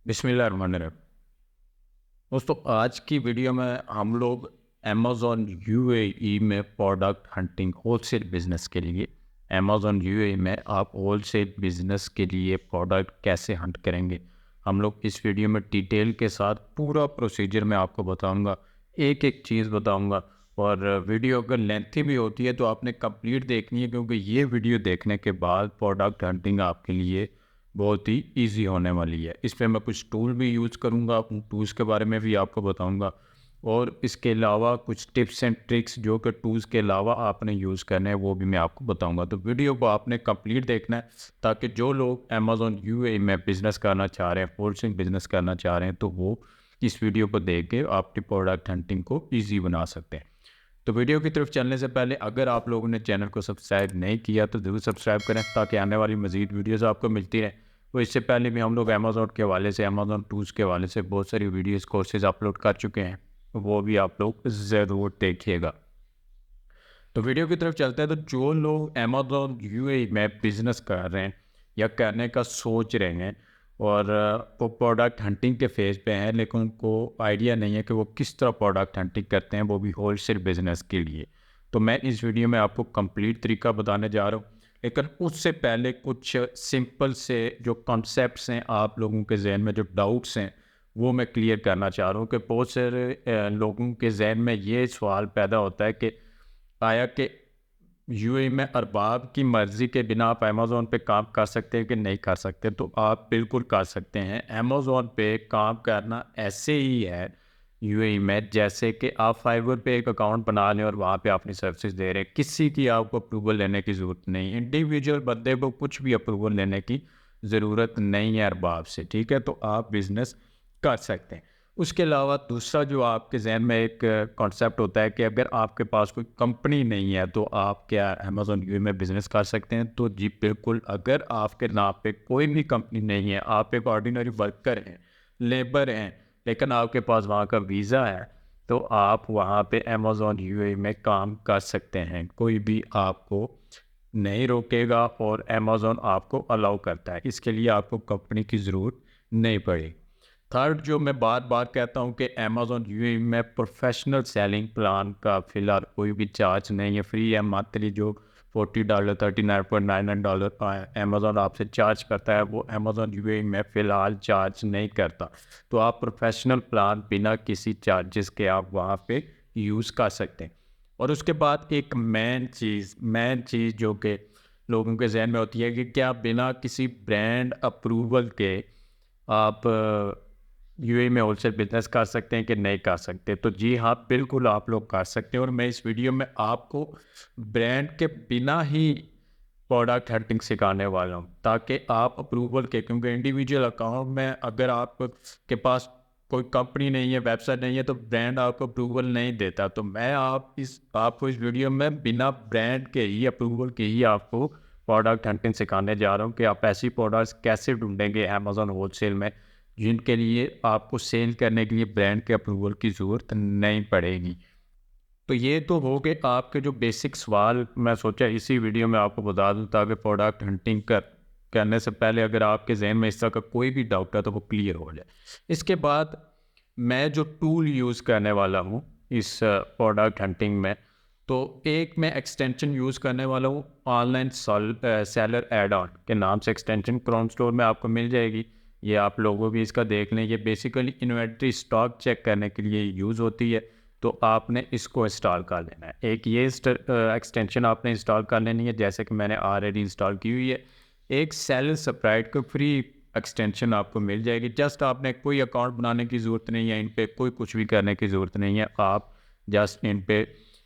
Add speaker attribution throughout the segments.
Speaker 1: बिस्मिल्लाहिर्रहमानिर्रहीम। दोस्तों, आज की वीडियो में हम लोग अमेज़ॉन यूएई में प्रोडक्ट हंटिंग होलसेल बिज़नेस के लिए अमेज़ॉन यूएई में आप होलसेल बिज़नेस के लिए प्रोडक्ट कैसे हंट करेंगे, हम लोग इस वीडियो में डिटेल के साथ पूरा प्रोसीजर मैं आपको बताऊंगा, एक एक चीज़ बताऊंगा। और वीडियो अगर लेंथी भी होती है तो आपने कंप्लीट देखनी है, क्योंकि ये वीडियो देखने के बाद प्रोडक्ट हंटिंग आपके लिए बहुत ही इजी होने वाली है। इसमें मैं कुछ टूल भी यूज़ करूँगा, उन टूल्स के बारे में भी आपको बताऊँगा। और इसके अलावा कुछ टिप्स एंड ट्रिक्स जो कि टूल्स के अलावा आपने यूज़ करने हैं वो भी मैं आपको बताऊँगा। तो वीडियो को आपने कंप्लीट देखना है, ताकि जो लोग अमेज़ॉन यूएई में बिज़नेस करना चाह रहे हैं, होलसेल बिज़नेस करना चाह रहे हैं, तो वो इस वीडियो को देख के आपकी प्रोडक्ट हंटिंग को ईज़ी बना सकते हैं। तो वीडियो की तरफ चलने से पहले अगर आप लोगों ने चैनल को सब्सक्राइब नहीं किया तो ज़रूर सब्सक्राइब करें, ताकि आने वाली मज़ीद वीडियोस आपको मिलती रहें। तो इससे पहले भी हम लोग अमेज़ॉन के हवाले से, अमेज़ॉन टूल्स के हवाले से बहुत सारी वीडियोस कोर्सेज अपलोड कर चुके हैं, तो वो भी आप लोग ज़रूर देखिएगा। तो वीडियो की तरफ चलते हैं। तो जो लोग अमेज़ॉन यूएई में बिज़नेस कर रहे हैं या करने का सोच रहे हैं, और वो प्रोडक्ट हंटिंग के फेज़ पे हैं, लेकिन उनको आइडिया नहीं है कि वो किस तरह प्रोडक्ट हंटिंग करते हैं, वो भी होलसेल बिज़नेस के लिए, तो मैं इस वीडियो में आपको कंप्लीट तरीका बताने जा रहा हूँ। लेकिन उससे पहले कुछ सिंपल से जो कॉन्सेप्ट्स हैं आप लोगों के जहन में, जो डाउट्स हैं, वो मैं क्लियर करना चाह रहा हूँ। कि बहुत सारे लोगों के जहन में ये सवाल पैदा होता है कि आया कि यूएई में अरबाब की मर्ज़ी के बिना आप अमेज़न पे काम कर सकते हैं कि नहीं कर सकते? तो आप बिल्कुल कर सकते हैं। अमेज़न पे काम करना ऐसे ही है यूएई में, जैसे कि आप फाइवर पे एक अकाउंट बना लें और वहाँ पे अपनी सर्विसेज दे रहे हैं। किसी की आपको अप्रूवल लेने की ज़रूरत नहीं, इंडिविजुअल बंदे को कुछ भी अप्रूवल लेने की ज़रूरत नहीं है अरबाब से, ठीक है? तो आप बिज़नेस कर सकते हैं। उसके अलावा दूसरा जो आपके ज़हन में एक कॉन्सेप्ट होता है कि अगर आपके पास कोई कंपनी नहीं है तो आप क्या अमेज़न यूएई में बिज़नेस कर सकते हैं? तो जी बिल्कुल, अगर आपके नाम पे कोई भी कंपनी नहीं है, आप एक ऑर्डिनरी वर्कर हैं, लेबर हैं, लेकिन आपके पास वहाँ का वीज़ा है, तो आप वहाँ पे अमेज़न यूएई में काम कर सकते हैं। कोई भी आपको नहीं रोकेगा और अमेज़न आपको अलाउ करता है। इसके लिए आपको कंपनी की ज़रूरत नहीं पड़ेगी। थर्ड, जो मैं बार-बार कहता हूँ कि अमेज़न यूएई में प्रोफ़ेशनल सेलिंग प्लान का फ़िलहाल कोई भी चार्ज नहीं है, फ्री है। मंथली जो $40 $39.99 अमेज़न आपसे चार्ज करता है, वो अमेज़न यूएई में फ़िलहाल चार्ज नहीं करता। तो आप प्रोफ़ेशनल प्लान बिना किसी चार्जेस के आप वहाँ पे यूज़ कर सकते हैं। और उसके बाद एक मेन चीज़ जो कि लोगों के ज़हन में होती है कि क्या बिना किसी ब्रांड अप्रूवल के आप यूएई में होलसेल बिजनेस कर सकते हैं कि नहीं कर सकते? तो जी हाँ, बिल्कुल आप लोग कर सकते हैं। और मैं इस वीडियो में आपको ब्रांड के बिना ही प्रोडक्ट हंटिंग सिखाने वाला हूँ, ताकि आप अप्रूवल के, क्योंकि इंडिविजुअल अकाउंट में अगर आप के पास कोई कंपनी नहीं है, वेबसाइट नहीं है, तो ब्रांड आपको अप्रूवल नहीं देता। तो मैं आपको इस वीडियो में बिना ब्रांड के ही, अप्रूवल के ही आपको प्रोडक्ट हंटिंग सिखाने जा रहा हूँ कि आप ऐसी प्रोडक्ट्स कैसे ढूंढेंगे अमेज़न होलसेल में, जिनके लिए आपको सेल करने के लिए ब्रांड के अप्रूवल की ज़रूरत नहीं पड़ेगी। तो ये तो हो गए आपके जो बेसिक सवाल, मैं सोचा इसी वीडियो में आपको बता दूं, ताकि प्रोडक्ट हंटिंग करने से पहले अगर आपके जहन में इस तरह का कोई भी डाउट है तो वो क्लियर हो जाए। इसके बाद मैं जो टूल यूज़ करने वाला हूँ इस प्रोडक्ट हंटिंग में, तो एक मैं एक्सटेंशन यूज़ करने वाला हूँ, ऑनलाइन सेलर एड ऑन के नाम से एक्सटेंशन क्रोम स्टोर में आपको मिल जाएगी। ये आप लोगों भी इसका देख लें। ये बेसिकली इन्वेंट्री स्टॉक चेक करने के लिए यूज़ होती है, तो आपने इसको इंस्टॉल कर लेना है। एक ये एक्सटेंशन आपने इंस्टॉल कर लेनी है, जैसे कि मैंने ऑलरेडी इंस्टॉल की हुई है। एक सेलर स्प्राइट को फ्री एक्सटेंशन आपको मिल जाएगी। जस्ट आपने कोई अकाउंट बनाने की ज़रूरत नहीं है, इन पे कोई कुछ भी करने की ज़रूरत नहीं है। आप जस्ट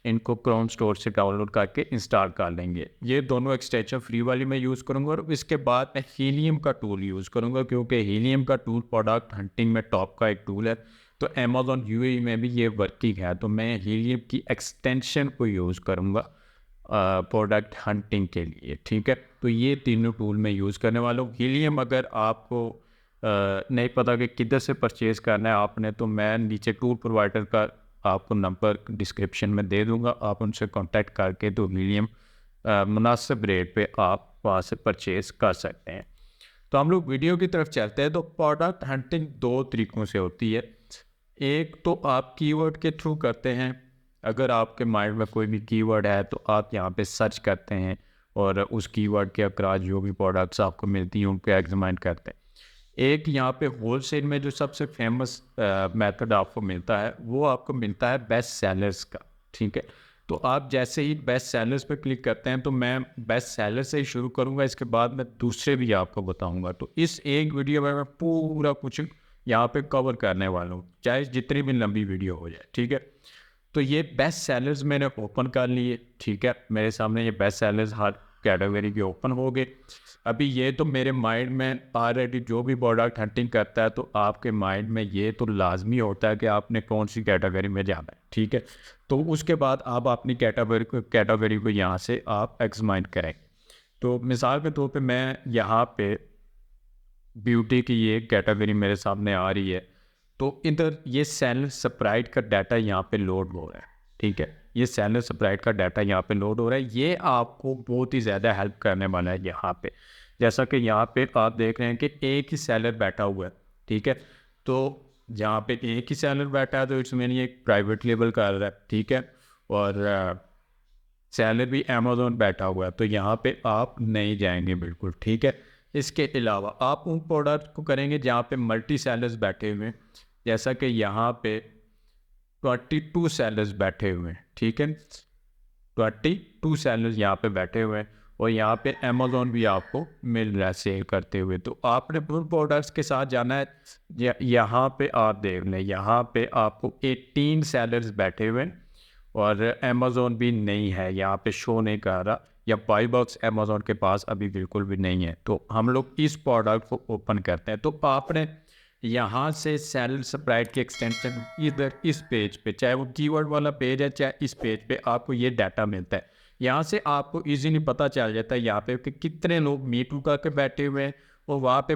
Speaker 1: इनको क्रोम स्टोर से डाउनलोड करके इंस्टॉल कर लेंगे। ये दोनों एक्सटेंशन फ्री वाली मैं यूज़ करूँगा। और इसके बाद मैं हीलियम का टूल यूज़ करूँगा, क्योंकि हीलियम का टूल प्रोडक्ट हंटिंग में टॉप का एक टूल है। तो अमेज़न यूएई में भी ये वर्किंग है, तो मैं हीलियम की एक्सटेंशन को यूज़ करूँगा प्रोडक्ट हंटिंग के लिए, ठीक है? तो ये तीनों टूल मैं यूज़ करने वाला हूँ। हीलियम अगर आपको नहीं पता कि किधर से परचेज़ करना है आपने, तो मैं नीचे टूल प्रोवाइडर का आपको नंबर डिस्क्रिप्शन में दे दूँगा। आप उनसे कॉन्टैक्ट करके तो हीलियम मुनासिब रेट पे आप वहाँ से परचेज़ कर सकते हैं। तो हम लोग वीडियो की तरफ चलते हैं। तो प्रोडक्ट हंटिंग दो तरीक़ों से होती है। एक तो आप कीवर्ड के थ्रू करते हैं। अगर आपके माइंड में कोई भी कीवर्ड है तो आप यहाँ पे सर्च करते हैं और उस कीवर्ड के अक्रॉस जो भी प्रोडक्ट्स आपको मिलती हैं उनको एग्जामिन करते हैं। एक यहाँ पे होलसेल में जो सबसे फेमस मेथड आपको मिलता है वो आपको मिलता है बेस्ट सेलर्स का। ठीक है, तो आप जैसे ही बेस्ट सेलर्स पे क्लिक करते हैं, तो मैं बेस्ट सेलर से ही शुरू करूँगा, इसके बाद मैं दूसरे भी आपको बताऊँगा। तो इस एक वीडियो में मैं पूरा कुछ यहाँ पे कवर करने वाला हूँ, चाहे जितनी भी लंबी वीडियो हो जाए। ठीक है, तो ये बेस्ट सेलर्स मैंने ओपन कर लिए। ठीक है, मेरे सामने ये बेस्ट सेलर्स हर कैटेगरी के ओपन हो गए। अभी ये तो मेरे माइंड में ऑलरेडी जो भी प्रोडक्ट हंटिंग करता है तो आपके माइंड में ये तो लाजमी होता है कि आपने कौन सी कैटेगरी में जाना है। ठीक है, तो उसके बाद आप अपनी कैटेगरी को यहाँ से आप एग्जामिन करें। तो मिसाल के तौर पे मैं यहाँ पे ब्यूटी की ये कैटेगरी मेरे सामने आ रही है, तो इधर ये सेलर स्प्राइट का डाटा यहाँ पे लोड हो रहा है। ठीक है, ये सेलर स्प्राइट का डाटा यहाँ पे लोड हो रहा है। ये आपको बहुत ही ज़्यादा हेल्प करने वाला है यहाँ पे। जैसा कि यहाँ पे आप देख रहे हैं कि एक ही सेलर बैठा हुआ है। ठीक है, तो जहाँ पे एक ही सेलर बैठा है तो इट्स मीन ये एक प्राइवेट लेबल कर रहा है। ठीक है, और सेलर भी अमेज़ॉन बैठा हुआ है, तो यहाँ पे आप नहीं जाएंगे बिल्कुल। ठीक है, इसके अलावा आप उन प्रोडक्ट को करेंगे जहाँ पे मल्टी सेलर्स बैठे हुए हैं, जैसा कि यहाँ पे 22 सेलर्स बैठे हुए हैं। ठीक है, 22 सेलर्स यहाँ पे बैठे हुए हैं और यहाँ पे अमेज़ॉन भी आपको मिल रहा है सेल करते हुए। तो आपने उन प्रोडक्ट्स के साथ जाना है। यहाँ पे आप देख लें, यहाँ पे आपको 18 सेलर्स बैठे हुए हैं और अमेज़ॉन भी नहीं है, यहाँ पे शो नहीं कर रहा, या बाई बॉक्स अमेज़ॉन के पास अभी बिल्कुल भी नहीं है। तो हम लोग इस प्रोडक्ट को ओपन करते हैं। तो आपने यहाँ से सेलर स्प्राइट की एक्सटेंशन इधर इस पेज पे, चाहे वो कीवर्ड वाला पेज है चाहे इस पेज पे, आपको ये डाटा मिलता है। यहाँ से आपको इजीली पता चल जाता है यहाँ पे कि कितने लोग मीटू करके बैठे हुए हैं और वहाँ पे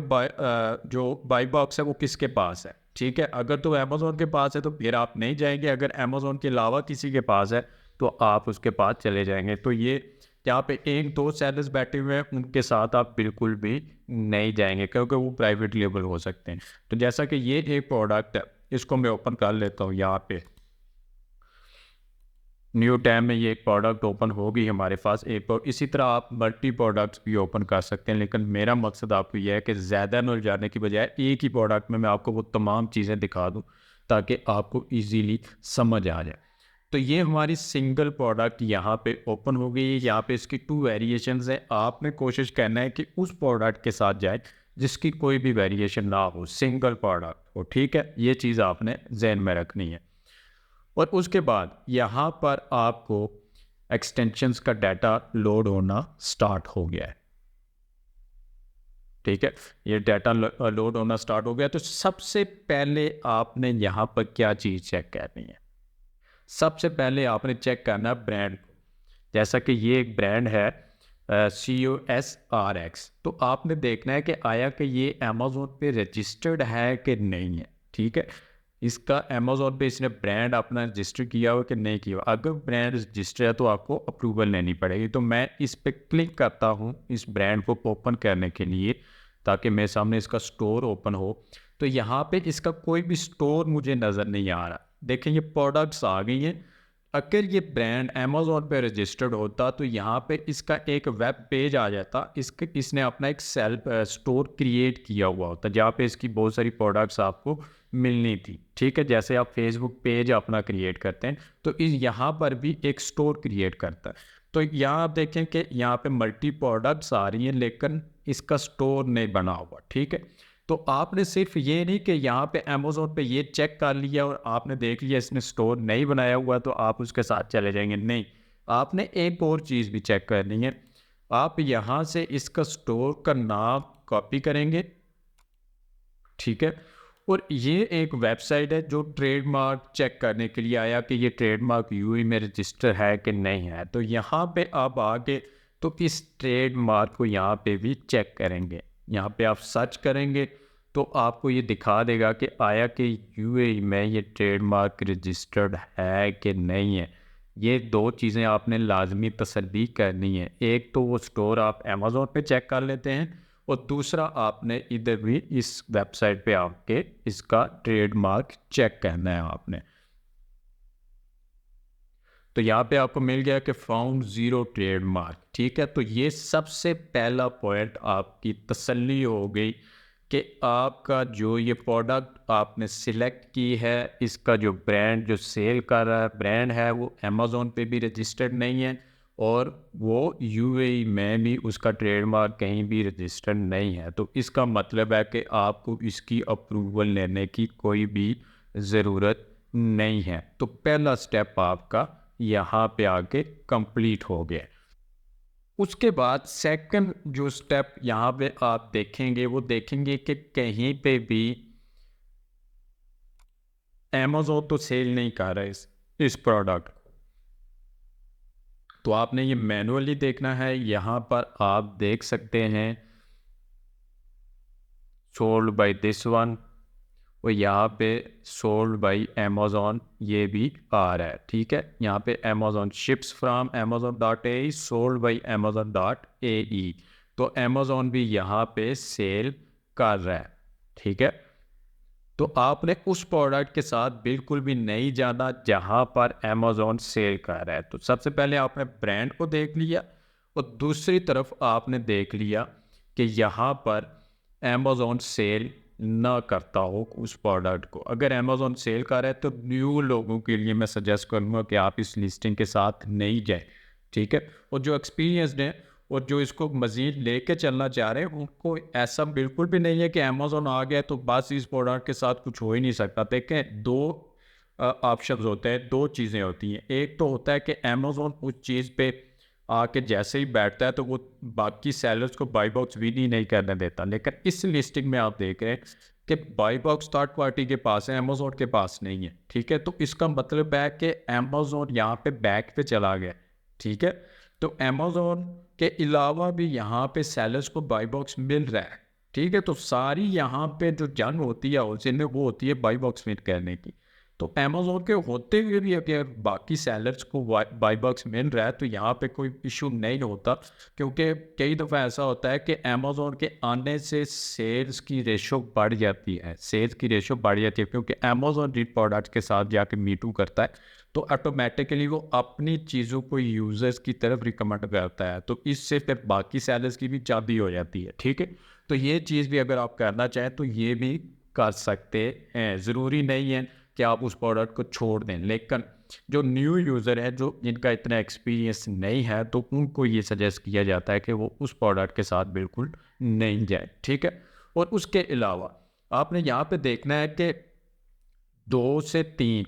Speaker 1: जो बाई बॉक्स है वो किसके पास है। ठीक है, अगर तो अमेज़ॉन के पास है तो फिर आप नहीं जाएंगे, अगर अमेज़ॉन के अलावा किसी के पास है तो आप उसके पास चले जाएंगे। तो ये यहाँ पे एक दो सेलर्स बैठे हुए हैं, उनके साथ आप बिल्कुल भी नहीं जाएंगे क्योंकि वो प्राइवेट लेबल हो सकते हैं। तो जैसा कि ये एक प्रोडक्ट है, इसको मैं ओपन कर लेता हूँ। यहाँ पे न्यू टैब में ये एक प्रोडक्ट ओपन होगी हमारे पास एक, और इसी तरह आप मल्टी प्रोडक्ट्स भी ओपन कर सकते हैं। लेकिन मेरा मकसद आपको यह है कि ज़्यादा न जाने की बजाय एक ही प्रोडक्ट में मैं आपको वो तमाम चीज़ें दिखा दूँ ताकि आपको इजीली समझ आ जाए। तो ये हमारी सिंगल प्रोडक्ट यहाँ पे ओपन हो गई है। यहाँ पे इसकी 2 वेरिएशंस हैं। आपने कोशिश करना है कि उस प्रोडक्ट के साथ जाए जिसकी कोई भी वेरिएशन ना हो, सिंगल प्रोडक्ट हो। ठीक है, ये चीज़ आपने जहन में रखनी है। और उसके बाद यहाँ पर आपको एक्सटेंशंस का डाटा लोड होना स्टार्ट हो गया है। ठीक है, ये डाटा लोड होना स्टार्ट हो गया। तो सबसे पहले आपने यहाँ पर क्या चीज़ चेक करनी है? सबसे पहले आपने चेक करना है ब्रांड को। जैसा कि ये एक ब्रांड है COSRX, तो आपने देखना है कि आया कि ये अमेज़ॉन पे रजिस्टर्ड है कि नहीं है। ठीक है, इसका अमेज़ॉन पे इसने ब्रांड अपना रजिस्टर किया हुआ कि नहीं किया हुआ। अगर ब्रांड रजिस्टर है तो आपको अप्रूवल लेनी पड़ेगी। तो मैं इस पर क्लिक करता हूँ इस ब्रांड को ओपन करने के लिए, ताकि मेरे सामने इसका स्टोर ओपन हो। तो यहाँ पे इसका कोई भी स्टोर मुझे नज़र नहीं आ रहा। देखें, ये प्रोडक्ट्स आ गई हैं। अगर ये ब्रांड अमेज़ॉन पे रजिस्टर्ड होता तो यहाँ पे इसका एक वेब पेज आ जाता। इसने अपना एक सेल्फ स्टोर क्रिएट किया हुआ होता जहाँ पे इसकी बहुत सारी प्रोडक्ट्स आपको मिलनी थी। ठीक है, जैसे आप फेसबुक पेज अपना क्रिएट करते हैं तो इस यहाँ पर भी एक स्टोर क्रिएट करता है। तो यहाँ आप देखें कि यहाँ पे मल्टी प्रोडक्ट्स आ रही हैं लेकिन इसका स्टोर नहीं बना हुआ। ठीक है, तो आपने सिर्फ ये नहीं कि यहाँ पे अमेज़ॉन पे ये चेक कर लिया और आपने देख लिया इसने स्टोर नहीं बनाया हुआ तो आप उसके साथ चले जाएंगे। नहीं, आपने एक और चीज़ भी चेक करनी है। आप यहाँ से इसका स्टोर का नाम कॉपी करेंगे। ठीक है, और ये एक वेबसाइट है जो ट्रेडमार्क चेक करने के लिए आया कि ये ट्रेडमार्क यूएई में रजिस्टर है कि नहीं है। तो यहाँ पे आप आके तो इस ट्रेडमार्क को यहाँ पे भी चेक करेंगे। यहाँ पे आप सर्च करेंगे तो आपको ये दिखा देगा कि आया कि यूएई में ये ट्रेडमार्क रजिस्टर्ड है कि नहीं है। ये दो चीज़ें आपने लाजमी तसल्ली करनी है। एक तो वो स्टोर आप अमेज़ॉन पे चेक कर लेते हैं और दूसरा आपने इधर भी इस वेबसाइट पे आके इसका ट्रेडमार्क चेक करना है आपने। तो यहाँ पे आपको मिल गया कि फाउंड ज़ीरो ट्रेडमार्क, ठीक है। तो ये सबसे पहला पॉइंट आपकी तसल्ली हो गई कि आपका जो ये प्रोडक्ट आपने सिलेक्ट की है, इसका जो ब्रांड जो सेल कर रहा है ब्रांड है वो अमेज़ॉन पे भी रजिस्टर्ड नहीं है और वो यूएई में भी उसका ट्रेडमार्क कहीं भी रजिस्टर्ड नहीं है। तो इसका मतलब है कि आपको इसकी अप्रूवल लेने की कोई भी ज़रूरत नहीं है। तो पहला स्टेप आपका यहाँ पे आके कंप्लीट हो गया। उसके बाद सेकंड जो स्टेप यहाँ पे आप देखेंगे वो देखेंगे कि कहीं पे भी अमेज़ॉन तो सेल नहीं कर रहा है इस प्रोडक्ट। तो आपने ये मैनुअली देखना है। यहाँ पर आप देख सकते हैं सोल्ड बाय दिस वन और यहाँ पे सोल्ड बाई अमेज़ॉन ये भी आ रहा है, ठीक है। यहाँ पे Amazon ships from amazon.ae sold by amazon.ae। तो अमेज़ॉन भी यहाँ पे सेल कर रहा है, ठीक है। तो आपने उस प्रोडक्ट के साथ बिल्कुल भी नहीं जाना जहाँ पर अमेज़ॉन सेल कर रहा है। तो सबसे पहले आपने ब्रांड को देख लिया और दूसरी तरफ आपने देख लिया कि यहाँ पर अमेज़ॉन सेल ना करता हो उस प्रोडक्ट को। अगर अमेज़ॉन सेल कर रहा है तो न्यू लोगों के लिए मैं सजेस्ट करूँगा कि आप इस लिस्टिंग के साथ नहीं जाएं, ठीक है। और जो एक्सपीरियंसड हैं और जो इसको मज़ीद लेके चलना चाह रहे हैं उनको ऐसा बिल्कुल भी नहीं है कि अमेज़ॉन आ गया तो बस इस प्रोडक्ट के साथ कुछ हो ही नहीं सकता। देखें, दो ऑप्शंस होते हैं, दो चीज़ें होती हैं। एक तो होता है कि अमेज़ॉन उस चीज़ पे आके जैसे ही बैठता है तो वो बाकी सेलर्स को बाई बॉक्स भी नहीं करने देता। लेकिन इस लिस्टिंग में आप देख रहे हैं कि बाई बॉक्स थर्ड पार्टी के पास है, अमेज़ॉन के पास नहीं है, ठीक है। तो इसका मतलब है कि अमेज़ॉन यहाँ पे बैक पे चला गया, ठीक है। तो अमेज़ॉन के अलावा भी यहाँ पे सेलर्स को बाई बॉक्स मिल रहा है, ठीक है। तो सारी यहाँ पे जो जंग होती है होलसेल में वो होती है बाई बॉक्स मिल करने की। तो अमेज़ॉन के होते हुए भी अगर बाकी सेलर्स को बाई बॉक्स मिल रहा है तो यहाँ पे कोई इशू नहीं होता, क्योंकि कई दफ़ा ऐसा होता है कि अमेज़ॉन के आने से सेल्स की रेशो बढ़ जाती है, सेल्स की रेशो बढ़ जाती है, क्योंकि अमेज़ॉन जिन प्रोडक्ट के साथ जाके मीटू करता है तो ऑटोमेटिकली वो अपनी चीज़ों को यूज़र्स की तरफ रिकमेंड करता है। तो इससे फिर बाकी सेलर्स की भी चाबी हो जाती है, ठीक है। तो ये चीज़ भी अगर आप करना चाहें तो ये भी कर सकते हैं। ज़रूरी नहीं है कि आप उस प्रोडक्ट को छोड़ दें, लेकिन जो न्यू यूज़र है जो जिनका इतना एक्सपीरियंस नहीं है तो उनको ये सजेस्ट किया जाता है कि वो उस प्रोडक्ट के साथ बिल्कुल नहीं जाए, ठीक है। और उसके अलावा आपने यहाँ पे देखना है कि 2 से 3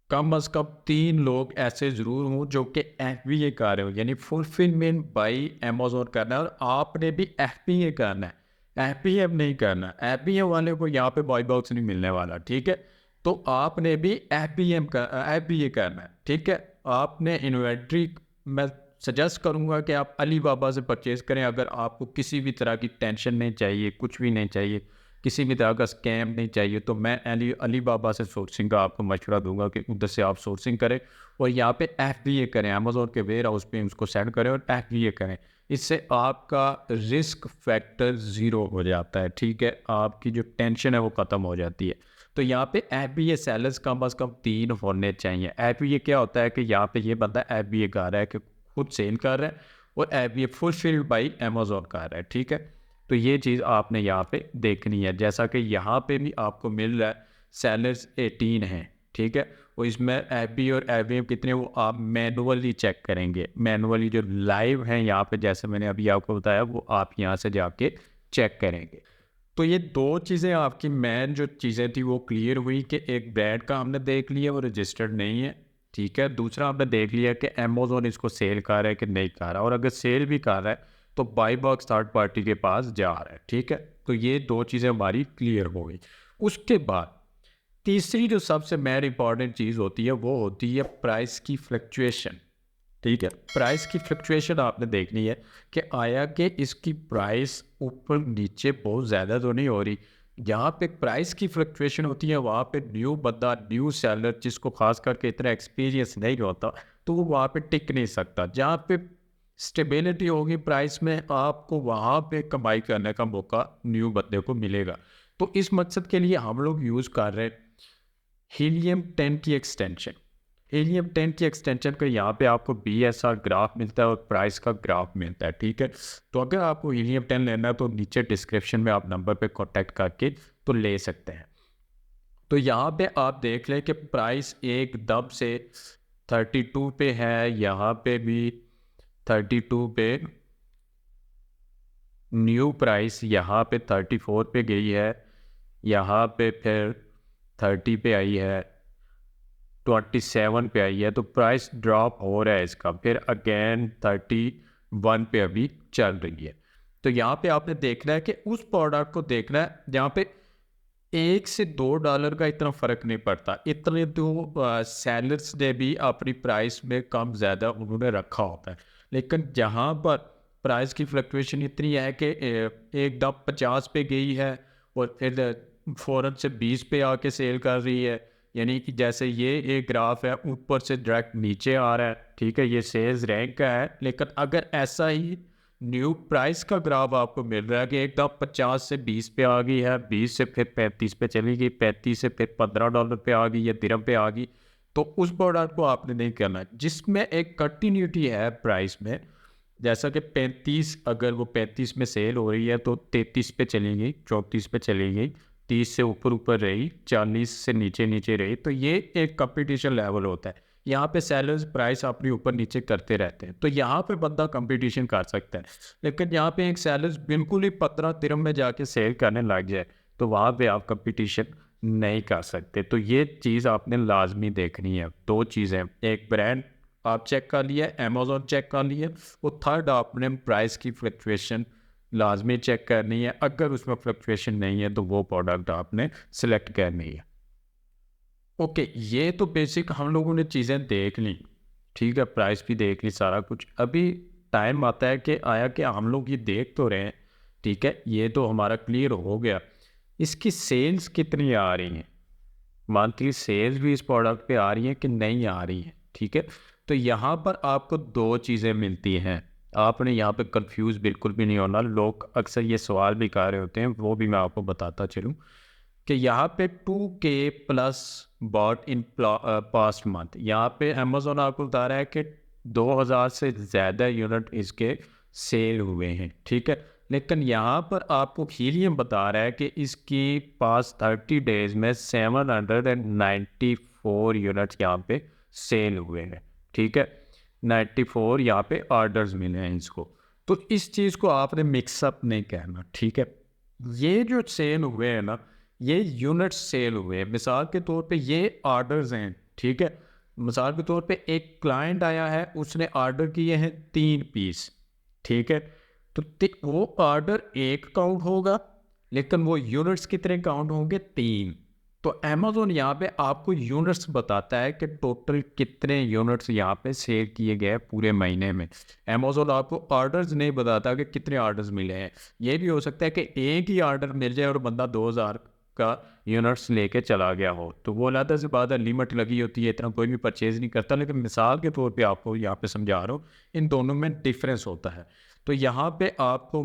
Speaker 1: कम अज़ कम 3 लोग ऐसे ज़रूर हों जो कि FBA कर रहे हो, यानी फुलफिलमेंट बाई अमेज़ॉन करना है और आपने भी FBA करना है, FBM नहीं करना। FBA वाले को यहाँ पे बाई बॉक्स नहीं मिलने वाला, ठीक है। तो आपने भी FBA करना है, ठीक है। आपने इन्वेंट्री, मैं सजेस्ट करूँगा कि आप अली बाबा से परचेज़ करें अगर आपको किसी भी तरह की टेंशन नहीं चाहिए, कुछ भी नहीं चाहिए, किसी भी तरह का स्कैम नहीं चाहिए। तो मैं अली बाबा से सोर्सिंग का आपको मशवरा दूंगा कि उधर से आप सोर्सिंग करें और यहाँ पे FBA करें, अमेज़ॉन के वेयर हाउस पे उसको सेंड करें और FBA करें। इससे आपका रिस्क फैक्टर ज़ीरो हो जाता है, ठीक है। आपकी जो टेंशन है वो ख़त्म हो जाती है। तो यहाँ पे FBA सेलर्स कम अज़ कम 3 होने चाहिए। FBA क्या होता है कि यहाँ पे ये बंदा FBA कर रहा है कि खुद सेल कर रहा है और FBA फुलफिल्ड बाई अमेज़ॉन कर रहा है, ठीक है। तो ये चीज़ आपने यहाँ पे देखनी है। जैसा कि यहाँ पे भी आपको मिल रहा है सेलर्स 18 हैं, ठीक है। और इसमें FBA और FBM कितने वो आप मैनुअली चेक करेंगे। मैनुअली जो लाइव हैं यहाँ पे जैसे मैंने अभी आपको बताया वो आप यहाँ से जाके चेक करेंगे। तो ये 2 चीज़ें आपकी मेन जो चीज़ें थी वो क्लियर हुई कि एक ब्रांड का हमने देख लिया वो रजिस्टर्ड नहीं है, ठीक है। दूसरा हमने देख लिया कि अमेज़ॉन इसको सेल कर रहा है कि नहीं कर रहा, और अगर सेल भी कर रहा है तो बाई बॉक्स थर्ड पार्टी के पास जा रहा है, ठीक है। तो ये 2 चीज़ें हमारी क्लियर हो गई। उसके बाद तीसरी जो सबसे मेन इंपॉर्टेंट चीज़ होती है वो होती है प्राइस की फ्लक्चुएशन, ठीक है। प्राइस की फ्लक्चुएशन आपने देखनी है कि आया कि इसकी प्राइस ऊपर नीचे बहुत ज़्यादा तो नहीं हो रही। जहाँ पे प्राइस की फ्लक्चुएशन होती है वहाँ पे न्यू बंदा, न्यू सेलर जिसको खास करके इतना एक्सपीरियंस नहीं होता तो वो वहाँ पे टिक नहीं सकता। जहाँ पे स्टेबिलिटी होगी प्राइस में, आपको वहाँ पे कमाई करने का मौका न्यू बंदे को मिलेगा। तो इस मकसद के लिए हम लोग यूज़ कर रहे हैं हीलियम 10 की एक्सटेंशन। हीलियम 10 की एक्सटेंशन का यहाँ पे आपको BSR ग्राफ मिलता है और प्राइस का ग्राफ मिलता है, ठीक है। तो अगर आपको हीलियम 10 लेना है तो नीचे डिस्क्रिप्शन में आप नंबर पे कांटेक्ट करके तो ले सकते हैं। तो यहाँ पे आप देख लें कि प्राइस एकदम से 32 पे है, यहाँ पे भी 32 पे, न्यू प्राइस यहाँ पे 34 पे गई है, यहाँ पे फिर 30 पे आई है, 27 पे आई है, तो प्राइस ड्रॉप हो रहा है इसका, फिर अगेन 31 पे अभी चल रही है। तो यहाँ पे आपने देखना है कि उस प्रोडक्ट को देखना है जहाँ पे $1 से $2 का इतना फ़र्क नहीं पड़ता। इतने तो सेलर्स ने भी अपनी प्राइस में कम ज़्यादा उन्होंने रखा होता है, लेकिन जहाँ पर प्राइस की फ्लक्चुएशन इतनी है कि एकदम 50 पे गई है और फिर फ़ौरन से 20 पे आके सेल कर रही है, यानी कि जैसे ये एक ग्राफ है ऊपर से डायरेक्ट नीचे आ रहा है, ठीक है, ये सेल्स रैंक का है। लेकिन अगर ऐसा ही न्यू प्राइस का ग्राफ आपको मिल रहा है कि एकदम 50 से 20 पे आ गई है, 20 से फिर 35 पे चली गई, 35 से फिर $15 पे आ गई या दिरहम पे आ गई, तो उस प्रोडक्ट को आपने नहीं करना है जिसमें एक कंटिन्यूटी है प्राइस में। जैसा कि 35, अगर वो 35 में सेल हो रही है तो 33 पे चली गई, 34 पे चली गई, 30 से ऊपर ऊपर रही, 40 से नीचे नीचे रही, तो ये एक कंपटीशन लेवल होता है। यहाँ पे सेलर्स प्राइस अपनी ऊपर नीचे करते रहते हैं, तो यहाँ पे बंदा कंपटीशन कर सकता है। लेकिन यहाँ पे एक सेलर्स बिल्कुल ही 15 दिरहम में जाके सेल करने लग जाए तो वहाँ पे आप कंपटीशन नहीं कर सकते। तो ये चीज़ आपने लाजमी देखनी है। दो चीज़ें, एक ब्रांड आप चेक कर लिया, अमेज़ॉन चेक कर लिया, वो थर्ड आपने प्राइस की फ्लक्चुएशन लाजमी चेक करनी है। अगर उसमें फ्लक्चुएशन नहीं है तो वो प्रोडक्ट आपने सिलेक्ट करनी है। ओके, ये तो बेसिक हम लोगों ने चीज़ें देख ली, ठीक है, प्राइस भी देख ली, सारा कुछ। अभी टाइम आता है कि आया कि हम लोग ये देख तो रहे हैं, ठीक है, ये तो हमारा क्लियर हो गया, इसकी सेल्स कितनी आ रही हैं, मंथली सेल्स भी इस प्रोडक्ट पे आ रही हैं कि नहीं आ रही हैं, ठीक है। तो यहाँ पर आपको दो चीज़ें मिलती हैं, आपने यहाँ पे कंफ्यूज बिल्कुल भी नहीं होना। लोग अक्सर ये सवाल भी कर रहे होते हैं, वो भी मैं आपको बताता चलूँ कि यहाँ पे 2K plus bought in past month, यहाँ पे अमेजोन आपको बता रहा है कि 2000 से ज़्यादा यूनिट इसके सेल हुए हैं, ठीक है। लेकिन यहाँ पर आपको हीलियम बता रहा है कि इसकी पास 30 डेज में 794 यूनिट्स यहाँ पे सेल हुए हैं, ठीक है, 94 यहाँ पे ऑर्डर्स मिले हैं इसको। तो इस चीज़ को आपने मिक्सअप नहीं करना, ठीक है। ये जो सेल हुए हैं ना, ये यूनिट सेल हुए हैं, मिसाल के तौर पे ये ऑर्डर्स हैं, ठीक है। मिसाल के तौर पे एक क्लाइंट आया है, उसने ऑर्डर किए हैं 3 पीस, ठीक है। तो वो ऑर्डर एक काउंट होगा, लेकिन वो यूनिट्स कितने काउंट होंगे, 3। तो अमेजोन यहाँ पे आपको यूनिट्स बताता है कि टोटल कितने यूनिट्स यहाँ पे सेल किए गए पूरे महीने में। अमेजोन आपको ऑर्डर्स नहीं बताता कि कितने ऑर्डर्स मिले हैं। ये भी हो सकता है कि एक ही ऑर्डर मिल जाए और बंदा 2000 का यूनिट्स लेके चला गया हो, तो वो अलग से बात है, लिमिट लगी होती है, इतना कोई भी परचेज नहीं करता। लेकिन मिसाल के तौर पे आपको यहाँ पे समझा रहा हूँ, इन दोनों में डिफरेंस होता है। तो यहाँ पे आपको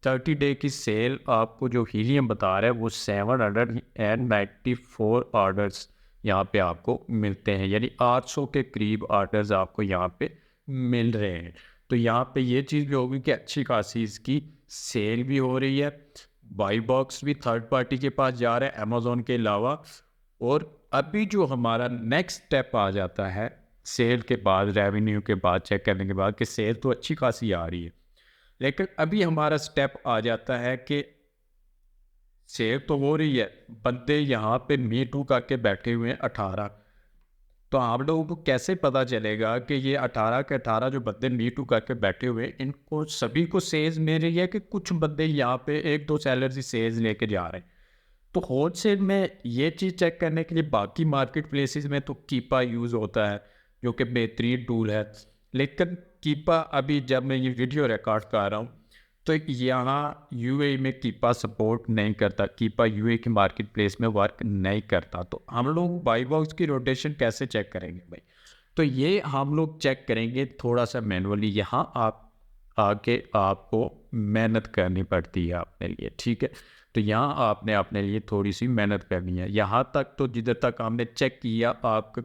Speaker 1: 30 डे की सेल आपको जो हीलियम बता रहा है वो 794 ऑर्डर्स यहाँ पे आपको मिलते हैं, यानी 800 के करीब ऑर्डर्स आपको यहाँ पे मिल रहे हैं। तो यहाँ पे ये चीज़ भी होगी कि अच्छी खासी इसकी सेल भी हो रही है। बाई बॉक्स भी थर्ड पार्टी के पास जा रहा है अमेजोन के अलावा। और अभी जो हमारा नेक्स्ट स्टेप आ जाता है सेल के बाद, रेवेन्यू के बाद, चेक करने के बाद कि सेल तो अच्छी खासी आ रही है, लेकिन अभी हमारा स्टेप आ जाता है कि सेल तो हो रही है, बंदे यहाँ पे मी टू करके बैठे हुए हैं 18। तो आप लोगों को कैसे पता चलेगा कि ये 18 के 18 जो बंदे मी टू करके बैठे हुए हैं, इनको सभी को सेल्स मिल रही है कि कुछ बंदे यहाँ पे एक दो सेलर्स ही सेल्स लेके जा रहे हैं। तो होलसेल में ये चीज़ चेक करने के लिए बाकी मार्केट प्लेसेस में तो कीपा यूज़ होता है, जो कि बेहतरीन टूल है। लेकिन कीपा अभी जब मैं ये वीडियो रिकॉर्ड कर रहा हूँ तो यहाँ यूएई में कीपा सपोर्ट नहीं करता, कीपा यूएई की मार्केट प्लेस में वर्क नहीं करता। तो हम लोग बाई बॉक्स की रोटेशन कैसे चेक करेंगे भाई? तो ये हम लोग चेक करेंगे थोड़ा सा मैनुअली। यहाँ आप आके आपको मेहनत करनी पड़ती है अपने लिए, ठीक है। तो यहाँ आपने अपने लिए थोड़ी सी मेहनत करनी है। यहाँ तक तो जिधर तक हमने चेक किया आपके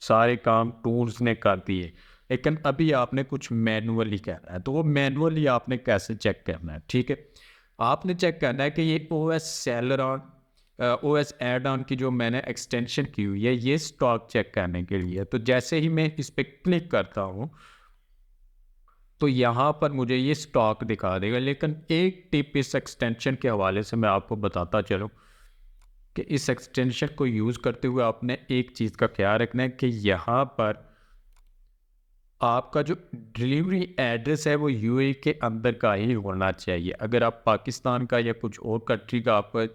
Speaker 1: सारे काम टूल्स ने कर दिए, लेकिन अभी आपने कुछ मैनुअली करना है। तो वो मैनुअली आपने कैसे चेक करना है, ठीक है। आपने चेक करना है कि ये O S seller on O S add on की जो मैंने एक्सटेंशन की हुई है, ये स्टॉक चेक करने के लिए। तो जैसे ही मैं इस पर क्लिक करता हूँ तो यहाँ पर मुझे ये स्टॉक दिखा देगा। लेकिन एक टिप इस एक्सटेंशन के हवाले से मैं आपको बताता चलूँ कि इस एक्सटेंशन को यूज़ करते हुए आपने एक चीज़ का ख्याल रखना है कि यहाँ पर आपका जो डिलीवरी एड्रेस है वो यूएई के अंदर का ही होना चाहिए। अगर आप पाकिस्तान का या कुछ और कंट्री का आपका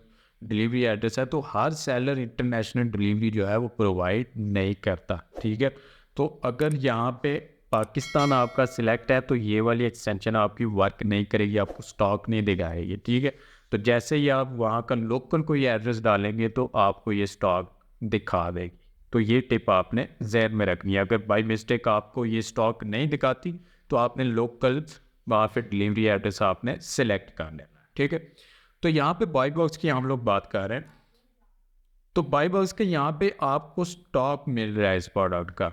Speaker 1: डिलीवरी एड्रेस है तो हर सेलर इंटरनेशनल डिलीवरी जो है वो प्रोवाइड नहीं करता, ठीक है। तो अगर यहाँ पे पाकिस्तान आपका सिलेक्ट है तो ये वाली एक्सटेंशन आपकी वर्क नहीं करेगी, आपको स्टॉक नहीं दिखाएगी, ठीक है। तो जैसे ही आप वहाँ का लोकल कोई एड्रेस डालेंगे तो आपको ये स्टॉक दिखा देगी। तो ये टिप आपने जहन में रखनी है। अगर बाय मिस्टेक आपको ये स्टॉक नहीं दिखाती तो आपने लोकल वहाँ पे डिलीवरी एड्रेस आपने सेलेक्ट कर लेना है, ठीक है। तो यहाँ पे बाय बॉक्स की हम लोग बात कर रहे हैं। तो बाय बॉक्स के यहाँ पे आपको स्टॉक मिल रहा है इस प्रोडक्ट का,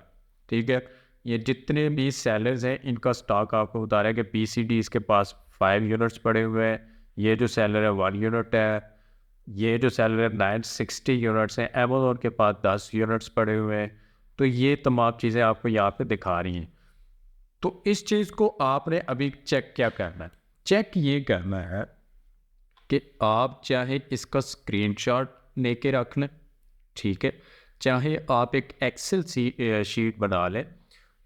Speaker 1: ठीक है। ये जितने भी सेलर्स हैं इनका स्टॉक आपको बता रहा है कि पीसीडी इसके पास 5 यूनिट्स पड़े हुए हैं, ये जो सेलर है 1 यूनिट है, ये जो सेलर है 960 यूनिट्स हैं, अमेज़न के पास 10 यूनिट्स पड़े हुए हैं। तो ये तमाम चीज़ें आपको यहाँ पे दिखा रही हैं। तो इस चीज़ को आपने अभी चेक क्या करना है, चेक ये करना है कि आप चाहे इसका स्क्रीनशॉट लेके रख लें, ठीक है, चाहे आप एक एक्सेल शीट बना लें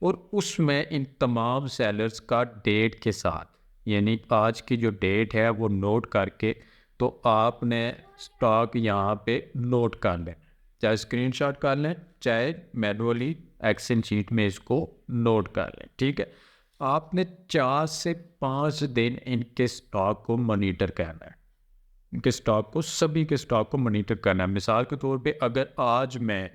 Speaker 1: और उसमें इन तमाम सेलर्स का डेट के साथ, यानी आज की जो डेट है वो नोट करके तो आपने स्टॉक यहाँ पे नोट कर लें, चाहे स्क्रीनशॉट कर लें चाहे मैनुअली एक्सेल शीट में इसको नोट कर लें, ठीक है। आपने 4 से 5 दिन इनके स्टॉक को मॉनिटर करना है, इनके स्टॉक को, सभी के स्टॉक को मॉनिटर करना है। मिसाल के तौर पे अगर आज मैं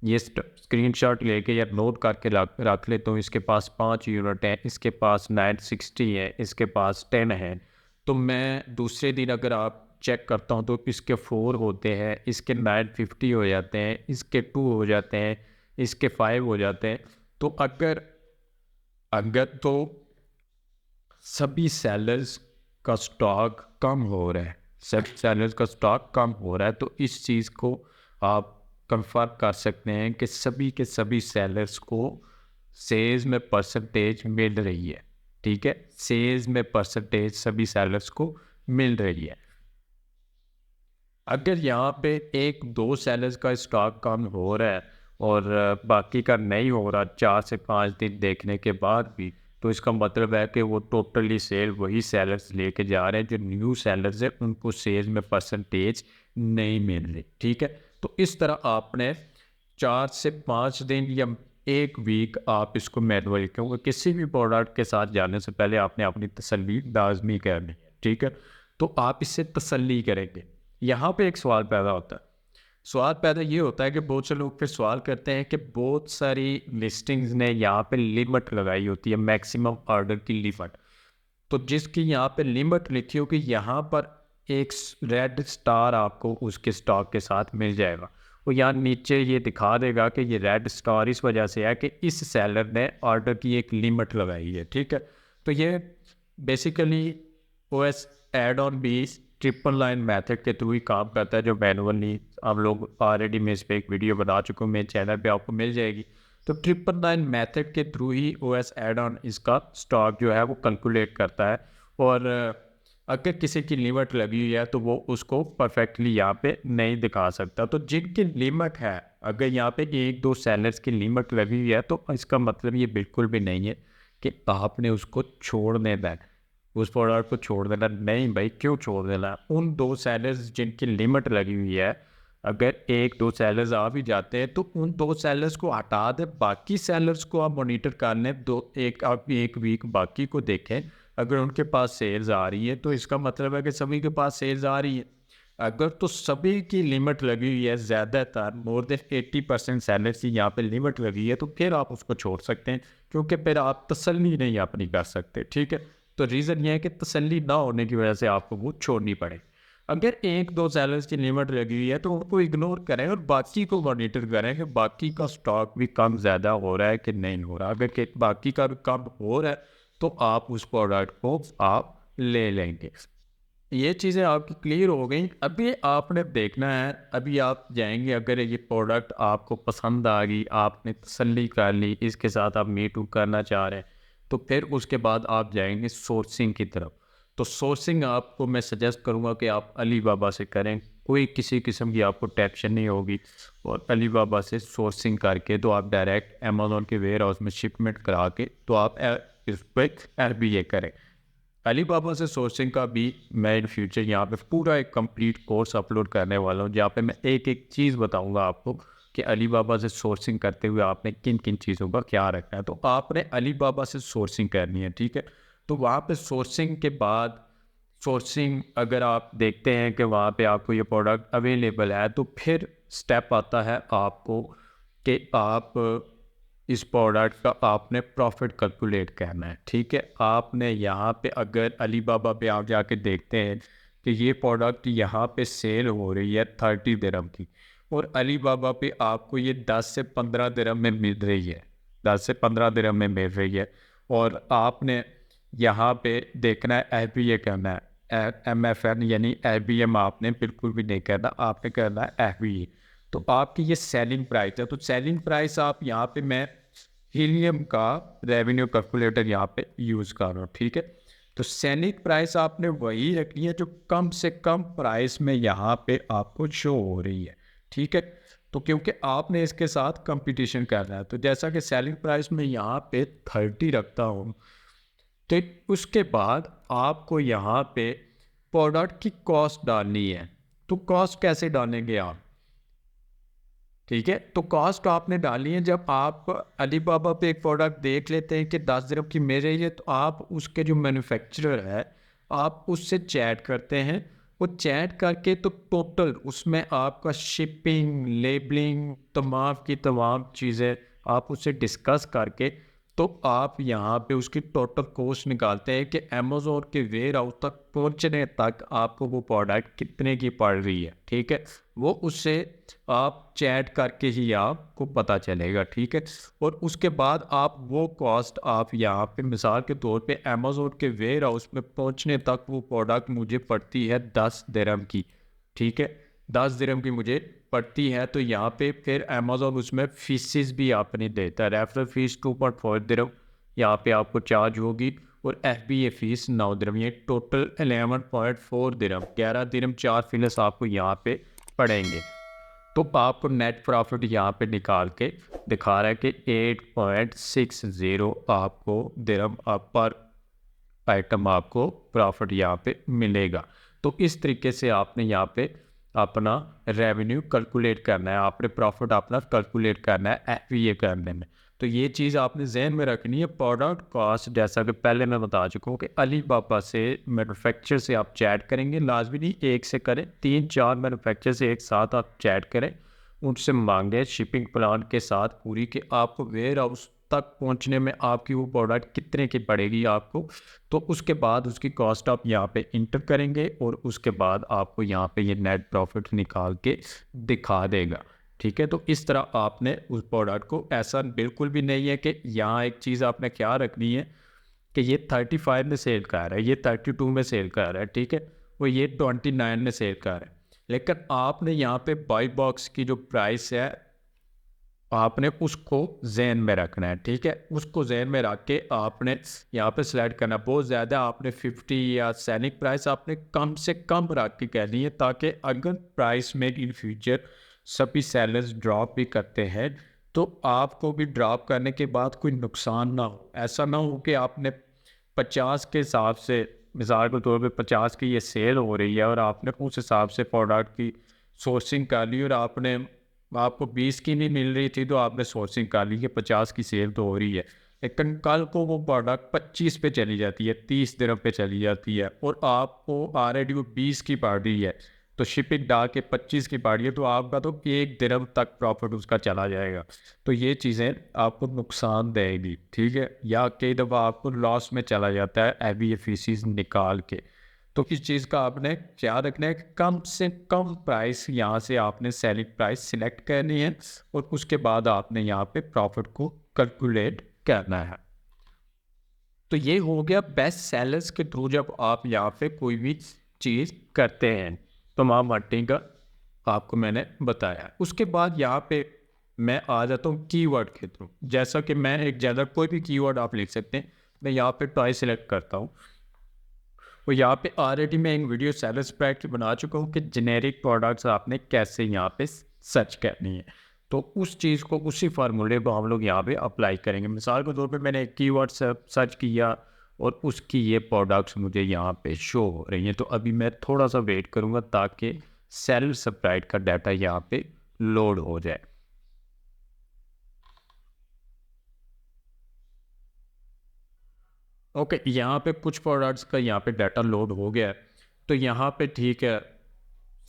Speaker 1: ये स्क्रीनशॉट लेके या नोट करके रख लेता हूँ, इसके पास 5 यूनिट है, इसके पास 960 है, इसके पास 10 है, तो मैं दूसरे दिन अगर आप चेक करता हूँ तो इसके 4 होते हैं, इसके 950 हो जाते हैं, इसके 2 हो जाते हैं, इसके 5 हो जाते हैं। तो अगर अगर तो सभी सेलर्स का स्टॉक कम हो रहा है, सब सेलर्स का स्टॉक कम हो रहा है, तो इस चीज़ को आप कंफर्म कर सकते हैं कि सभी के सभी सेलर्स को सेल्स में परसेंटेज मिल रही है, ठीक है। सेल्स में परसेंटेज सभी सेलर्स को मिल रही है। अगर यहाँ पे 1-2 सेलर्स का स्टॉक कम हो रहा है और बाकी का नहीं हो रहा 4 से 5 दिन देखने के बाद भी, तो इसका मतलब है कि वो टोटली सेल वही सेलर्स लेके जा रहे हैं, जो न्यू सेलर्स हैं उनको सेल्स में परसेंटेज नहीं मिल रही, ठीक है। तो इस तरह आपने 4 से 5 दिन या 1 वीक आप इसको मैनुअली, क्योंकि किसी भी प्रोडक्ट के साथ जाने से पहले आपने अपनी तसल्ली लाजमी करनी है, ठीक है। तो आप इससे तसल्ली करेंगे। यहाँ पे एक सवाल पैदा होता है, सवाल पैदा ये होता है कि बहुत से लोग फिर सवाल करते हैं कि बहुत सारी लिस्टिंग्स ने यहाँ पे लिमिट लगाई होती है, मैक्सिमम ऑर्डर की लिमिट। तो जिसकी यहाँ पे लिमिट लिखी होगी यहाँ पर एक रेड स्टार आपको उसके स्टॉक के साथ मिल जाएगा, और यहाँ नीचे ये दिखा देगा कि ये रेड स्टार इस वजह से है कि इस सेलर ने ऑर्डर की एक लिमिट लगाई है, ठीक है। तो ये बेसिकली ओएस एड ऑन भी ट्रिपल लाइन मेथड के थ्रू ही काम करता है, जो मैनुअली हम लोग ऑलरेडी मैं इस पर एक वीडियो बना चुका हूँ, मेरे चैनल पे आपको मिल जाएगी। तो ट्रिपल लाइन मेथड के थ्रू ही ओएस एड ऑन इसका स्टॉक जो है वो कैलकुलेट करता है, और अगर किसी की लिमिट लगी हुई है तो वो उसको परफेक्टली यहाँ पे नहीं दिखा सकता। तो जिनकी लिमिट है, अगर यहाँ पे 1-2 सेलर्स की लिमिट लगी हुई है तो इसका मतलब ये बिल्कुल भी नहीं है कि आपने उसको छोड़ देना है, उस प्रोडक्ट को छोड़ देना नहीं भाई, क्यों छोड़ देना। उन 2 सेलर्स जिनकी लिमिट लगी हुई है, अगर 1-2 सेलर्स आ भी जाते हैं तो उन 2 सेलर्स को हटा दें, बाकी सेलर्स को आप मॉनिटर कर लें, आप एक वीक बाकी को देखें। अगर उनके पास सेल्स आ रही है तो इसका मतलब है कि सभी के पास सेल्स आ रही है। अगर तो सभी की लिमिट लगी हुई है, ज़्यादातर मोर देन 80% सेलर्स की यहाँ पे लिमिट लगी है, तो फिर आप उसको छोड़ सकते हैं, क्योंकि फिर आप तसल्ली नहीं अपनी कर सकते, ठीक है। तो रीज़न ये है कि तसल्ली ना होने की वजह से आपको वो छोड़नी पड़े। अगर 1-2 सेलर्स की लिमिट लगी हुई है तो उनको इग्नोर करें और बाकी को मॉनिटर करें कि बाकी का स्टॉक भी कम ज़्यादा हो रहा है कि नहीं हो रहा। अगर बाकी का भी कम हो रहा है तो आप उस प्रोडक्ट को आप ले लेंगे। ये चीज़ें आपकी क्लियर हो गई। अभी आपने देखना है, अभी आप जाएंगे, अगर ये प्रोडक्ट आपको पसंद आ गई, आपने तसल्ली कर ली, इसके साथ आप मी टू करना चाह रहे हैं, तो फिर उसके बाद आप जाएंगे सोर्सिंग की तरफ। तो सोर्सिंग आपको मैं सजेस्ट करूँगा कि आप अली बाबा से करें, कोई किसी किस्म की आपको टेंशन नहीं होगी। और अली बाबा से सोर्सिंग करके तो आप डायरेक्ट अमेज़न के वेयर हाउस में शिपमेंट करा के तो आप इस पर FBA करें। अली बाबा से सोर्सिंग का भी मैं इन फ्यूचर यहाँ पे पूरा एक कंप्लीट कोर्स अपलोड करने वाला हूँ, जहाँ पे मैं एक एक चीज़ बताऊँगा आपको कि अली बाबा से सोर्सिंग करते हुए आपने किन किन चीज़ों का क्या रखना है। तो आपने अली बाबा से सोर्सिंग करनी है, ठीक है। तो वहाँ पे सोर्सिंग के बाद, सोर्सिंग अगर आप देखते हैं कि वहाँ पे आपको ये प्रोडक्ट अवेलेबल है, तो फिर स्टेप आता है आपको कि आप इस प्रोडक्ट का आपने प्रॉफिट कैलकुलेट करना है, ठीक है। आपने यहाँ पे अगर अली बाबा पे आप जाके देखते हैं कि ये प्रोडक्ट यहाँ पे सेल हो रही है 30 दिरहम की, और अली बाबा पे आपको ये 10 से 15 दिरहम में मिल रही है, 10 से 15 दिरहम में मिल रही है। और आपने यहाँ पे देखना है FBA करना है, MFN यानी FBM आपने बिल्कुल भी नहीं करना, आपने करना है FBA। तो आपकी ये सेलिंग प्राइस है, तो सेलिंग प्राइस आप यहाँ पे, मैं हीलियम का रेवेन्यू कैलकुलेटर यहाँ पे यूज़ कर रहा हूँ, ठीक है। तो सेलिंग प्राइस आपने वही रखनी है जो कम से कम प्राइस में यहाँ पे आपको शो हो रही है, ठीक है। तो क्योंकि आपने इसके साथ कंपटीशन करना है, तो जैसा कि सेलिंग प्राइस में यहाँ पे 30 रखता हूँ, तो उसके बाद आपको यहाँ पे प्रोडक्ट की कॉस्ट डालनी है। तो कॉस्ट कैसे डालेंगे आप, ठीक है। तो कॉस्ट आपने डाली है, जब आप अली बाबा पे एक प्रोडक्ट देख लेते हैं कि 10 दिरहम की मिल रही है, तो आप उसके जो मैन्युफैक्चरर है आप उससे चैट करते हैं। वो चैट करके तो टोटल उसमें आपका शिपिंग, लेबलिंग, तमाम की तमाम चीज़ें आप उससे डिस्कस करके तो आप यहाँ पे उसकी टोटल कॉस्ट निकालते हैं कि अमेज़न के वेयर हाउस तक पहुँचने तक आपको वो प्रोडक्ट कितने की पड़ रही है, ठीक है। वो उससे आप चैट करके ही आपको पता चलेगा, ठीक है। और उसके बाद आप वो कॉस्ट आप यहाँ पे मिसाल के तौर पे अमेज़न के वेयर हाउस में पहुँचने तक वो प्रोडक्ट मुझे पड़ती है 10 दिरहम की, ठीक है। 10 दिरहम की मुझे पड़ती है, तो यहाँ पे फिर अमेज़न उसमें फीसिस भी आपने देता है। रेफरल फीस 2.4 दिरहम यहाँ पे आपको चार्ज होगी, और FBA फीस 9 दिरहम, ये टोटल 11.4 दिरहम, 11 दिरहम 4 फिलस आपको यहाँ पे पड़ेंगे। तो आपको नेट प्रॉफिट यहाँ पे निकाल के दिखा रहा है कि 8.60 आपको दिरहम पर आइटम आपको प्रॉफिट यहाँ पे मिलेगा। तो इस तरीके से आपने यहाँ पे अपना रेवेन्यू कैलकुलेट करना है, आपने प्रॉफिट अपना कैलकुलेट करना है FBA करने में। तो ये चीज़ आपने जहन में रखनी है। प्रोडक्ट कॉस्ट जैसा कि पहले मैं बता चुका हूँ कि अली बाबा से मैन्युफैक्चर से आप चैट करेंगे, लाजमी नहीं एक से करें, 3-4 मैन्युफैक्चर से एक साथ आप चैट करें, उनसे मांगे शिपिंग प्लान के साथ पूरी कि आपको वेयर हाउस तक पहुंचने में आपकी वो प्रोडक्ट कितने की पड़ेगी आपको। तो उसके बाद उसकी कॉस्ट आप यहाँ पे इंटर करेंगे, और उसके बाद आपको यहाँ पे ये नेट प्रॉफिट निकाल के दिखा देगा, ठीक है। तो इस तरह आपने उस प्रोडक्ट को, ऐसा बिल्कुल भी नहीं है कि यहाँ एक चीज़ आपने क्या रखनी है कि ये 35 में सेल कर रहा है, ये 32 में सेल कर रहा है, ठीक है, वो ये 29 में सेल कर रहा है। लेकिन आपने यहाँ पे बाई बॉक्स की जो प्राइस है आपने उसको जहन में रखना है, ठीक है। उसको जहन में रख के आपने यहाँ पे सिलेक्ट करना। बहुत ज़्यादा आपने 50 या सेलिंग प्राइस आपने कम से कम रख के कहनी है, ताकि अगर प्राइस में इन फ्यूचर सभी सेलर्स ड्रॉप भी करते हैं तो आपको भी ड्रॉप करने के बाद कोई नुकसान ना हो। ऐसा ना हो कि आपने 50 के हिसाब से, मिसाल के तौर पे 50 की ये सेल हो रही है और आपने उस हिसाब से प्रोडक्ट की सोर्सिंग कर ली, और आपको 20 की नहीं मिल रही थी तो आपने सोर्सिंग कर ली कि 50 की सेल तो हो रही है, लेकिन कल को वो प्रोडक्ट 25 पे चली जाती है, 30 दिरहम पे चली जाती है, और आपको ऑलरेडी वो 20 की पड़ रही है, तो शिपिंग डाल के 25 की पाड़ी तो आपका तो 1 दिरहम तक प्रॉफिट उसका चला जाएगा। तो ये चीज़ें आपको नुकसान देगी, ठीक है, या कई दफ़ा आपको लॉस में चला जाता है एवी एफिसीज निकाल के। तो इस चीज़ का आपने क्या रखना है कि कम से कम प्राइस यहाँ से आपने सेलिंग प्राइस सिलेक्ट करनी है और उसके बाद आपने यहाँ पे प्रॉफिट को कैलकुलेट करना है। तो ये हो गया बेस्ट सेलर्स के थ्रू जब आप यहाँ पे कोई भी चीज़ करते हैं। तो मार्केटिंग का आपको मैंने बताया। उसके बाद यहाँ पे मैं आ जाता हूँ कीवर्ड के थ्रू। जैसा कि मैं एक ज़्यादा कोई भी कीवर्ड आप लिख सकते हैं। मैं यहाँ पे टॉय सिलेक्ट करता हूँ और यहाँ पे ऑलरेडी मैं एक वीडियो सेलर्स पैक बना चुका हूँ कि जेनेरिक प्रोडक्ट्स आपने कैसे यहाँ पे सर्च करनी है। तो उस चीज़ को, उसी फार्मूले को हम लोग यहाँ पे अप्लाई करेंगे। मिसाल के तौर पे मैंने एक कीवर्ड सर्च किया और उसकी ये प्रोडक्ट्स मुझे यहाँ पे शो हो रही हैं। तो अभी मैं थोड़ा सा वेट करूँगा ताकि सेल सप्लाइड का डाटा यहाँ पे लोड हो जाए। ओके, यहाँ पे कुछ प्रोडक्ट्स का यहाँ पे डाटा लोड हो गया है। तो यहाँ पे ठीक है,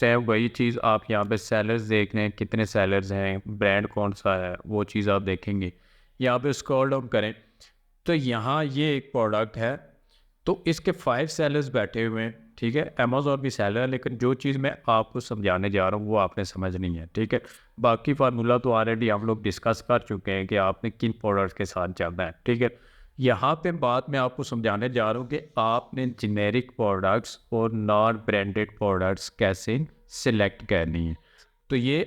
Speaker 1: सेम वही चीज़ आप यहाँ पे सेलर्स देख रहे हैं, कितने सेलर्स हैं, ब्रांड कौन सा है, वो चीज़ आप देखेंगे। यहाँ पे स्क्रॉल डाउन करें तो यहाँ ये एक प्रोडक्ट है, तो इसके 5 सेलर्स बैठे हुए हैं, ठीक है। अमेज़ॉन भी सेलर है, लेकिन जो चीज़ मैं आपको समझाने जा रहा हूँ वो आपने समझनी है, ठीक है। बाकी फार्मूला तो ऑलरेडी हम लोग डिस्कस कर चुके हैं कि आपने किन प्रोडक्ट्स के साथ चलना है, ठीक है। यहाँ पे बात मैं आपको समझाने जा रहा हूँ कि आपने जेनेरिक प्रोडक्ट्स और नॉन ब्रांडेड प्रोडक्ट्स कैसे सिलेक्ट करनी है। तो ये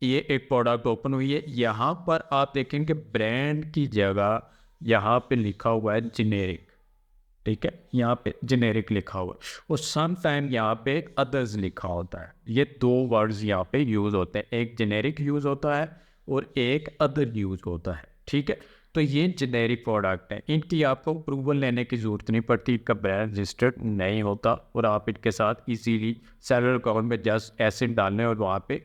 Speaker 1: एक प्रोडक्ट ओपन हुई है। यहाँ पर आप देखेंगे ब्रांड की जगह यहाँ पे लिखा हुआ है जेनेरिक, ठीक है। यहाँ पे जेनेरिक लिखा हुआ है और सम टाइम यहाँ पे अदर्स लिखा होता है। ये 2 वर्ड्स यहाँ पे यूज़ होते हैं, एक जेनेरिक यूज़ होता है और एक अदर यूज़ होता है, ठीक है। तो ये जेनेरिक प्रोडक्ट है, इनकी आपको अप्रूवल लेने की ज़रूरत नहीं पड़ती, इनका ब्रांड रजिस्टर्ड नहीं होता और आप इनके साथ इजीली सेलर अकाउंट में जस्ट एसेट डालने और वहाँ पे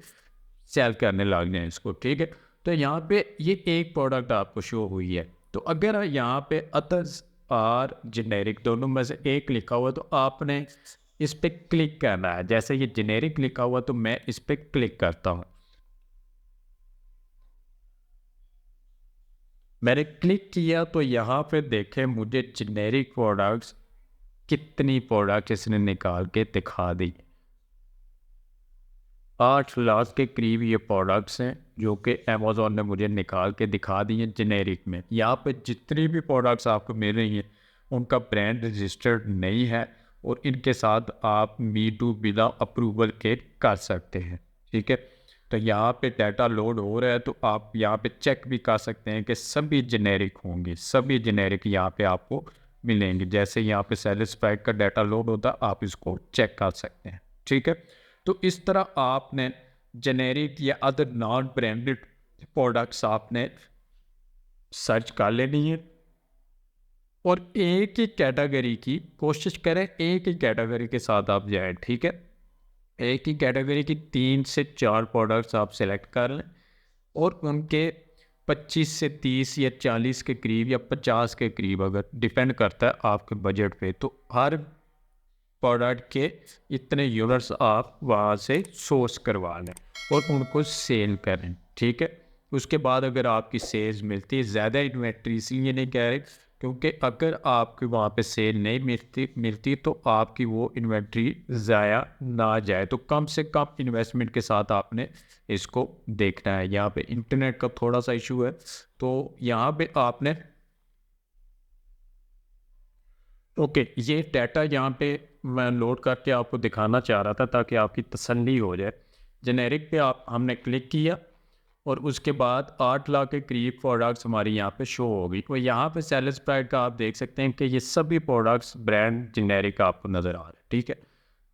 Speaker 1: सेल करने लग जाए इसको, ठीक है। तो यहाँ पे ये एक प्रोडक्ट आपको शो हुई है। तो अगर यहाँ पे अदर्स और जेनेरिक दोनों में से एक लिखा हुआ तो आपने इस पर क्लिक करना है। जैसे ये जेनेरिक लिखा हुआ तो मैं इस पर क्लिक करता हूँ। मैंने क्लिक किया तो यहाँ पे देखें मुझे जेनेरिक प्रोडक्ट्स कितनी प्रोडक्ट इसने निकाल के दिखा दी। 8 लाख के करीब ये प्रोडक्ट्स हैं जो कि अमेज़ॉन ने मुझे निकाल के दिखा दी हैं जेनेरिक में। यहाँ पे जितनी भी प्रोडक्ट्स आपको मिल रही हैं उनका ब्रांड रजिस्टर्ड नहीं है और इनके साथ आप मी टू बिना अप्रूवल के कर सकते हैं, ठीक है। तो यहाँ पे डाटा लोड हो रहा है तो आप यहाँ पे चेक भी कर सकते हैं कि सभी जेनेरिक होंगे, सभी जेनेरिक यहाँ पे आपको मिलेंगे। जैसे यहाँ पे सेटिस्फाइड का डाटा लोड होता है आप इसको चेक कर सकते हैं, ठीक है। तो इस तरह आपने जेनेरिक या अदर नॉन ब्रांडेड प्रोडक्ट्स आपने सर्च कर लेनी है और एक ही कैटेगरी की कोशिश करें, एक ही कैटेगरी के साथ आप जाएं, ठीक है। एक ही कैटेगरी की 3 से 4 प्रोडक्ट्स आप सेलेक्ट कर लें और उनके 25 से 30 या 40 के करीब या 50 के करीब, अगर डिपेंड करता है आपके बजट पे, तो हर प्रोडक्ट के इतने यूनिट्स आप वहाँ से सोर्स करवा लें और उनको सेल करें, ठीक है। उसके बाद अगर आपकी सेल्स मिलती है, ज़्यादा इन्वेंट्री इसलिए नहीं कह रहे क्योंकि अगर आपकी वहाँ पे सेल नहीं मिलती तो आपकी वो इन्वेंट्री ज़ाया ना जाए। तो कम से कम इन्वेस्टमेंट के साथ आपने इसको देखना है। यहाँ पे इंटरनेट का थोड़ा सा इशू है तो यहाँ पे आपने ओके ये डाटा यहाँ पे मैं लोड करके आपको दिखाना चाह रहा था ताकि आपकी तसल्ली हो जाए। जेनेरिक पे हमने क्लिक किया और उसके बाद 8 लाख के करीब प्रोडक्ट्स हमारी यहाँ पे शो हो गई। तो यहाँ पे सेलर्स प्राइस का आप देख सकते हैं कि ये सभी प्रोडक्ट्स ब्रांड जेनेरिक आपको नज़र आ रहे हैं, ठीक है।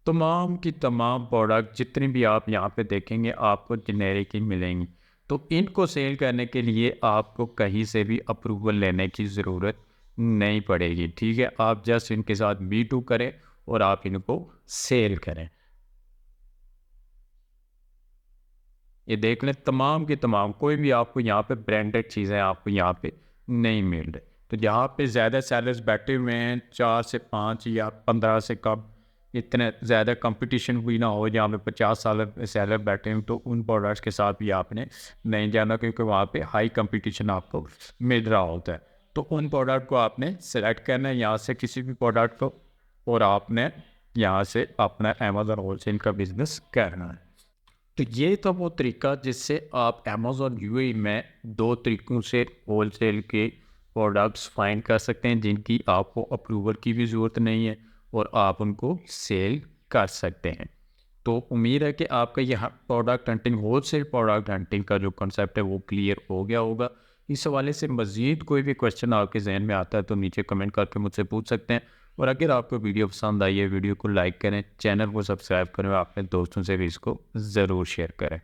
Speaker 1: तमाम की तमाम प्रोडक्ट जितनी भी आप यहाँ पे देखेंगे आपको जेनेरिक ही मिलेंगी। तो इनको सेल करने के लिए आपको कहीं से भी अप्रूवल लेने की ज़रूरत नहीं पड़ेगी, ठीक है। आप जस्ट इनके साथ B2 करें और आप इनको सेल करें। ये देख लें तमाम की तमाम, कोई भी आपको यहाँ पे ब्रांडेड चीज़ें आपको यहाँ पे नहीं मिल रही। तो यहाँ पे ज़्यादा सेलर्स बैठे हुए हैं, 4 से 5 या 15 से कम, इतने ज़्यादा कंपटीशन भी ना हो जहाँ पे 50 साल सेलर बैठे हों, तो उन प्रोडक्ट्स के साथ भी आपने नहीं जाना, क्योंकि वहाँ पे हाई कंपटीशन आपको मिल रहा होता है। तो उन प्रोडक्ट को आपने सेलेक्ट करना है यहाँ से किसी भी प्रोडक्ट को, और आपने यहाँ से अपना अमेज़न होलसेल का बिज़नेस करना है। तो ये तो वो तरीका जिससे आप अमेज़न यूएई में 2 तरीकों से होलसेल के प्रोडक्ट्स फाइंड कर सकते हैं जिनकी आपको अप्रूवल की भी ज़रूरत नहीं है, और आप उनको सेल कर सकते हैं। तो उम्मीद है कि आपका यह product hunting, wholesale product hunting का जो कॉन्सेप्ट है वो क्लियर हो गया होगा। इस हवाले से मज़ीद कोई भी क्वेश्चन आपके जहन में आता है तो नीचे कमेंट करके मुझसे पूछ सकते हैं। और अगर आपको वीडियो पसंद आई है, वीडियो को लाइक करें, चैनल को सब्सक्राइब करें और अपने दोस्तों से भी इसको ज़रूर शेयर करें।